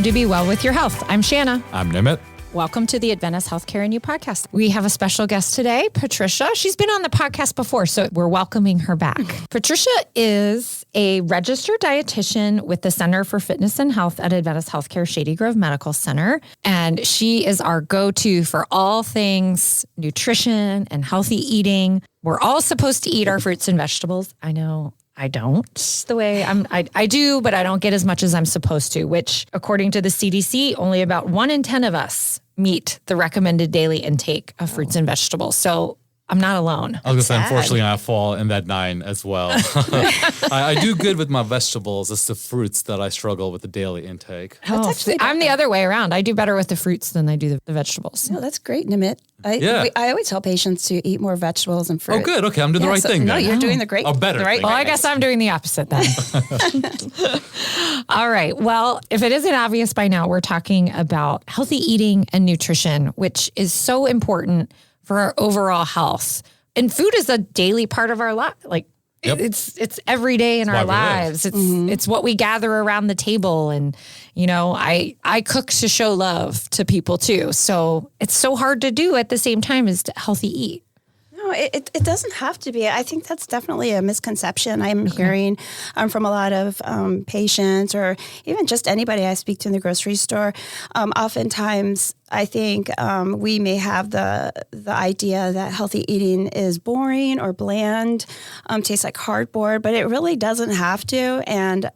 to be well with your health. I'm Shanna. I'm Nimit. Welcome to the Adventist Healthcare and You podcast. We have a special guest today, Patricia. She's been on the podcast before, so we're welcoming her back. Patricia is a registered dietitian with the Center for Fitness and Health at Adventist Healthcare Shady Grove Medical Center. And she is our go-to for all things nutrition and healthy eating. We're all supposed to eat our fruits and vegetables. I know I don't the way I do, but I don't get as much as I'm supposed to, which according to the CDC, only about 1 in 10 of us meet the recommended daily intake of fruits and vegetables. So I'm not alone. I was going to say, unfortunately, I fall in that 9 as well. I do good with my vegetables. It's the fruits that I struggle with the daily intake. I'm the other way around. I do better with the fruits than I do the vegetables. No, that's great, Nimit. I always tell patients to eat more vegetables and fruit. Oh, good. Okay, I'm doing the right thing. No, then. you're doing the great. Oh, better. Right. Well, I guess I'm doing the opposite then. All right. Well, if it isn't obvious by now, we're talking about healthy eating and nutrition, which is so important for our overall health. And food is a daily part of our life. Like it's every day in our lives. It's what we gather around the table. And, you know, I cook to show love to people too. So it's so hard to do at the same time as to healthy eat. No, it doesn't have to be. I think that's definitely a misconception I'm hearing from a lot of patients or even just anybody I speak to in the grocery store. Oftentimes, I think we may have the idea that healthy eating is boring or bland, tastes like cardboard, but it really doesn't have to. And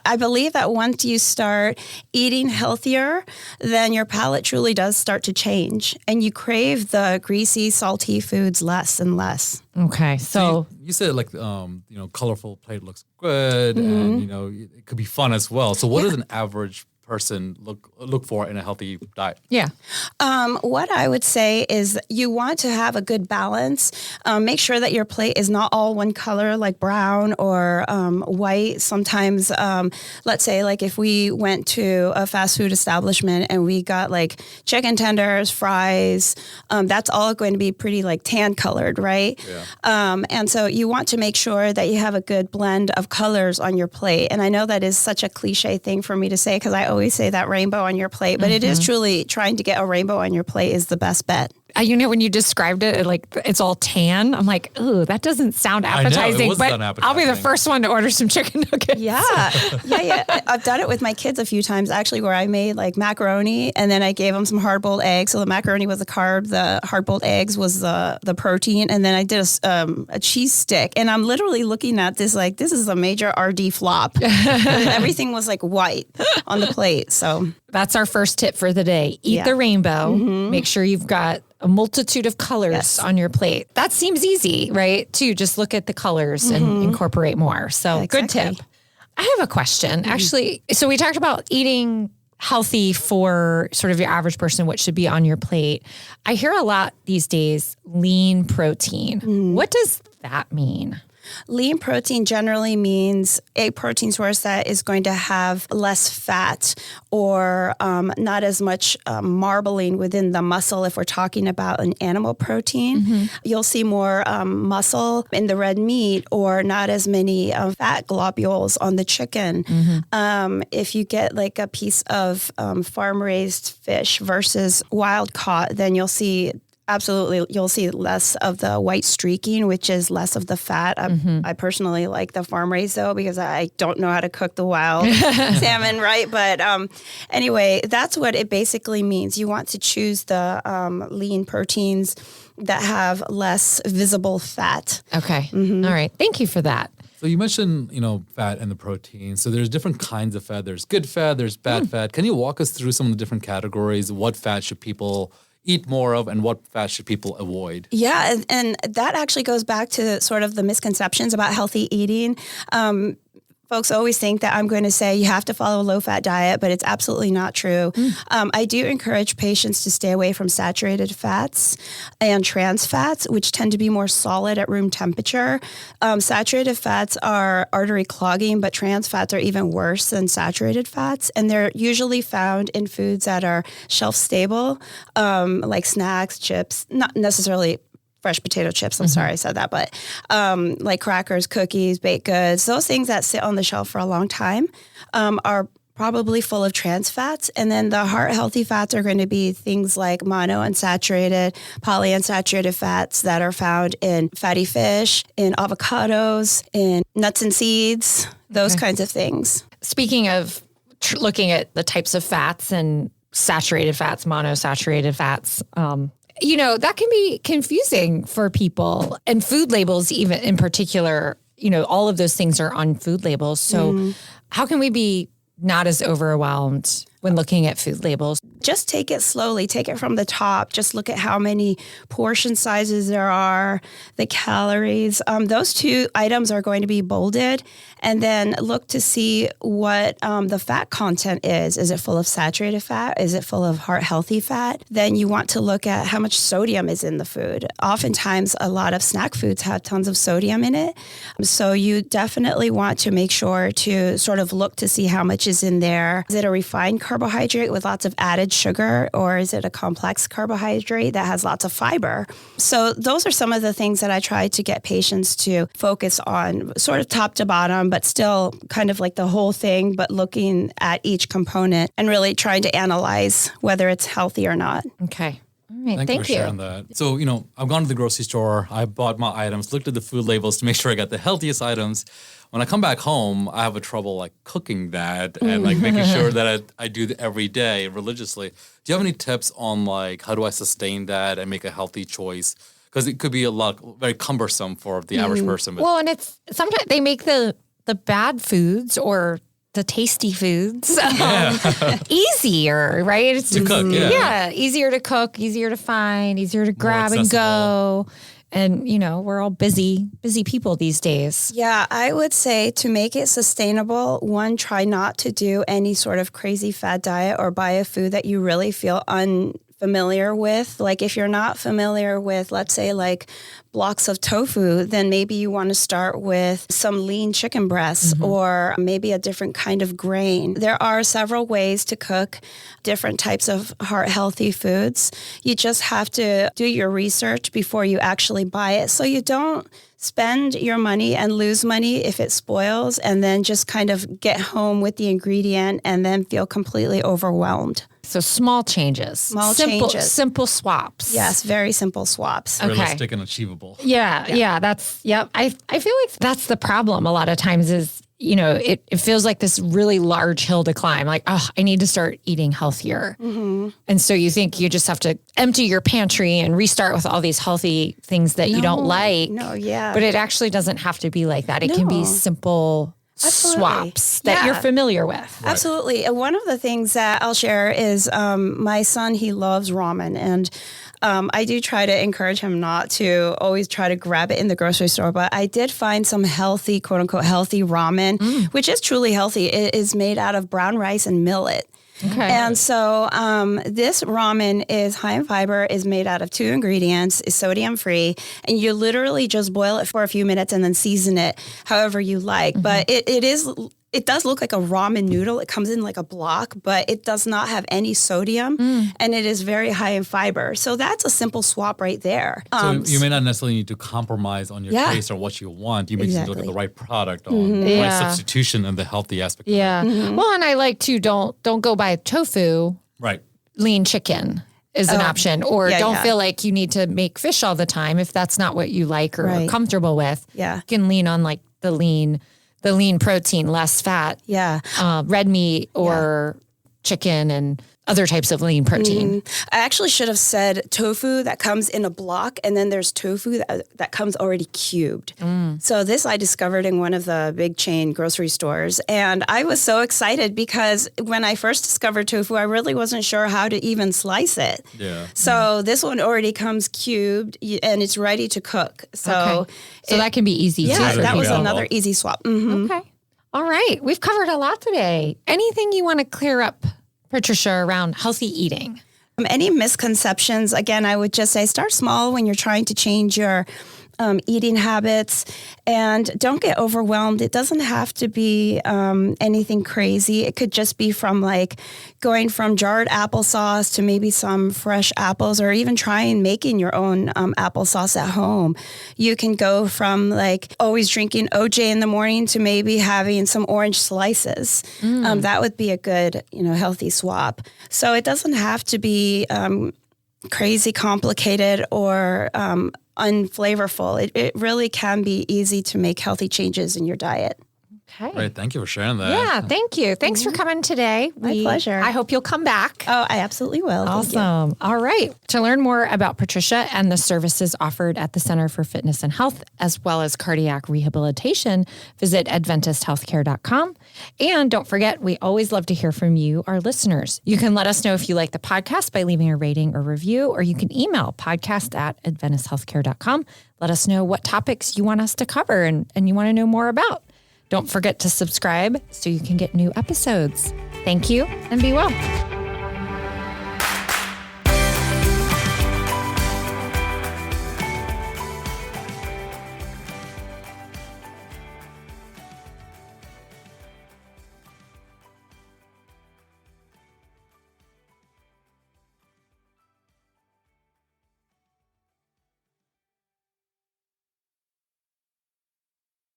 I believe that once you start eating healthier, then your palate truly does start to change and you crave the greasy, salty foods less and less. Okay. So you said like, colorful plate looks good and, it could be fun as well. So what does an average person look for in a healthy diet? Yeah. What I would say is you want to have a good balance. Make sure that your plate is not all one color like brown or white. Sometimes, let's say like if we went to a fast food establishment and we got like chicken tenders, fries, that's all going to be pretty like tan colored, right? Yeah. And so you want to make sure that you have a good blend of colors on your plate. And I know that is such a cliche thing for me to say because I always say that rainbow on your plate, but it is truly trying to get a rainbow on your plate is the best bet. When you described it, like it's all tan, I'm like, ooh, that doesn't sound appetizing, I'll be the first one to order some chicken nuggets. Yeah. I've done it with my kids a few times actually where I made like macaroni and then I gave them some hard-boiled eggs. So the macaroni was the carb, the hard-boiled eggs was the protein. And then I did a cheese stick and I'm literally looking at this like, this is a major RD flop. Everything was like white on the plate. So that's our first tip for the day. Eat the rainbow. Make sure you've got a multitude of colors on your plate. That seems easy, right? To just look at the colors and incorporate more. So good tip. I have a question. Actually, so we talked about eating healthy for sort of your average person, what should be on your plate. I hear a lot these days, lean protein. What does that mean? Lean protein generally means a protein source that is going to have less fat or not as much marbling within the muscle if we're talking about an animal protein. You'll see more muscle in the red meat or not as many fat globules on the chicken. If you get like a piece of farm-raised fish versus wild-caught, then you'll see less of the white streaking, which is less of the fat. I personally like the farm raised though, because I don't know how to cook the wild salmon, right? But anyway, that's what it basically means. You want to choose the lean proteins that have less visible fat. Okay. All right. Thank you for that. So you mentioned, fat and the protein. So there's different kinds of fat. There's good fat, there's bad fat. Can you walk us through some of the different categories? What fat should people eat more of and what fat should people avoid? Yeah, and that actually goes back to sort of the misconceptions about healthy eating. Folks always think that I'm going to say you have to follow a low-fat diet, but it's absolutely not true. I do encourage patients to stay away from saturated fats and trans fats, which tend to be more solid at room temperature. Saturated fats are artery clogging, but trans fats are even worse than saturated fats, and they're usually found in foods that are shelf-stable, like snacks, chips, not necessarily fresh potato chips. I'm sorry I said that, but like crackers, cookies, baked goods, those things that sit on the shelf for a long time are probably full of trans fats. And then the heart healthy fats are going to be things like monounsaturated, polyunsaturated fats that are found in fatty fish, in avocados, in nuts and seeds, those kinds of things. Speaking of looking at the types of fats and saturated fats, monosaturated fats, that can be confusing for people, and food labels, even in particular, all of those things are on food labels. So how can we be not as overwhelmed when looking at food labels? Just take it slowly. Take it from the top. Just look at how many portion sizes there are, the calories. Those two items are going to be bolded. And then look to see what the fat content is. Is it full of saturated fat? Is it full of heart healthy fat? Then you want to look at how much sodium is in the food. Oftentimes, a lot of snack foods have tons of sodium in it. So you definitely want to make sure to sort of look to see how much is in there. Is it a refined carbohydrate with lots of added sugar, or is it a complex carbohydrate that has lots of fiber? So those are some of the things that I try to get patients to focus on, sort of top to bottom, but still kind of like the whole thing, but looking at each component and really trying to analyze whether it's healthy or not. Okay. All right. Thank you for sharing that. So, I've gone to the grocery store, I bought my items, looked at the food labels to make sure I got the healthiest items. When I come back home, I have a trouble like cooking that and like making sure that I do it every day religiously. Do you have any tips on like how do I sustain that and make a healthy choice? Because it could be very cumbersome for the average person. Well, and it's sometimes they make the bad foods or the tasty foods easier, right? It's to cook, easier to cook, easier to find, easier to grab and go. And, we're all busy people these days. Yeah, I would say to make it sustainable, one, try not to do any sort of crazy fad diet or buy a food that you really feel unfamiliar with. Like if you're not familiar with, let's say like blocks of tofu, then maybe you want to start with some lean chicken breasts or maybe a different kind of grain. There are several ways to cook different types of heart healthy foods. You just have to do your research before you actually buy it, so you don't spend your money and lose money if it spoils, and then just kind of get home with the ingredient and then feel completely overwhelmed. So small changes. Simple swaps. Yes, very simple swaps. Okay. Realistic and achievable. Yeah. I feel like that's the problem a lot of times is, it feels like this really large hill to climb. Like, I need to start eating healthier. And so you think you just have to empty your pantry and restart with all these healthy things that you don't like. No, yeah. But it actually doesn't have to be like that. It can be simple swaps that you're familiar with. Right. Absolutely. And one of the things that I'll share is my son, he loves ramen. And I do try to encourage him not to always try to grab it in the grocery store. But I did find some healthy, quote unquote, healthy ramen, which is truly healthy. It is made out of brown rice and millet. Okay. And so this ramen is high in fiber, is made out of 2 ingredients, is sodium free, and you literally just boil it for a few minutes and then season it however you like. But it does look like a ramen noodle. It comes in like a block, but it does not have any sodium, and it is very high in fiber. So that's a simple swap right there. So you may not necessarily need to compromise on your taste or what you want. You may just look at the right product on the right substitution and the healthy aspect. Yeah. Well, and I like to don't go buy tofu. Right. Lean chicken is an option, or don't feel like you need to make fish all the time if that's not what you like or are comfortable with. Yeah. You can lean on like the lean protein, less fat, red meat or chicken and other types of lean protein. I actually should have said tofu that comes in a block, and then there's tofu that comes already cubed. So this I discovered in one of the big chain grocery stores, and I was so excited because when I first discovered tofu, I really wasn't sure how to even slice it. Yeah. So this one already comes cubed, and it's ready to cook. So that can be easy too. Yeah, for that was people. another easy swap. Okay. All right. We've covered a lot today. Anything you want to clear up, Patricia, around healthy eating? Any misconceptions, again, I would just say start small when you're trying to change your eating habits, and don't get overwhelmed. It doesn't have to be anything crazy. It could just be from like going from jarred applesauce to maybe some fresh apples, or even trying making your own applesauce at home. You can go from like always drinking OJ in the morning to maybe having some orange slices. That would be a good, healthy swap. So it doesn't have to be crazy complicated or unflavorful. It really can be easy to make healthy changes in your diet. Okay. Great. Thank you for sharing that. Yeah, thank you. Thanks for coming today. My pleasure. I hope you'll come back. Oh, I absolutely will. Thank you. Awesome. All right. To learn more about Patricia and the services offered at the Center for Fitness and Health, as well as cardiac rehabilitation, visit AdventistHealthcare.com. And don't forget, we always love to hear from you, our listeners. You can let us know if you like the podcast by leaving a rating or review, or you can email podcast@AdventistHealthcare.com. Let us know what topics you want us to cover and you want to know more about. Don't forget to subscribe so you can get new episodes. Thank you and be well.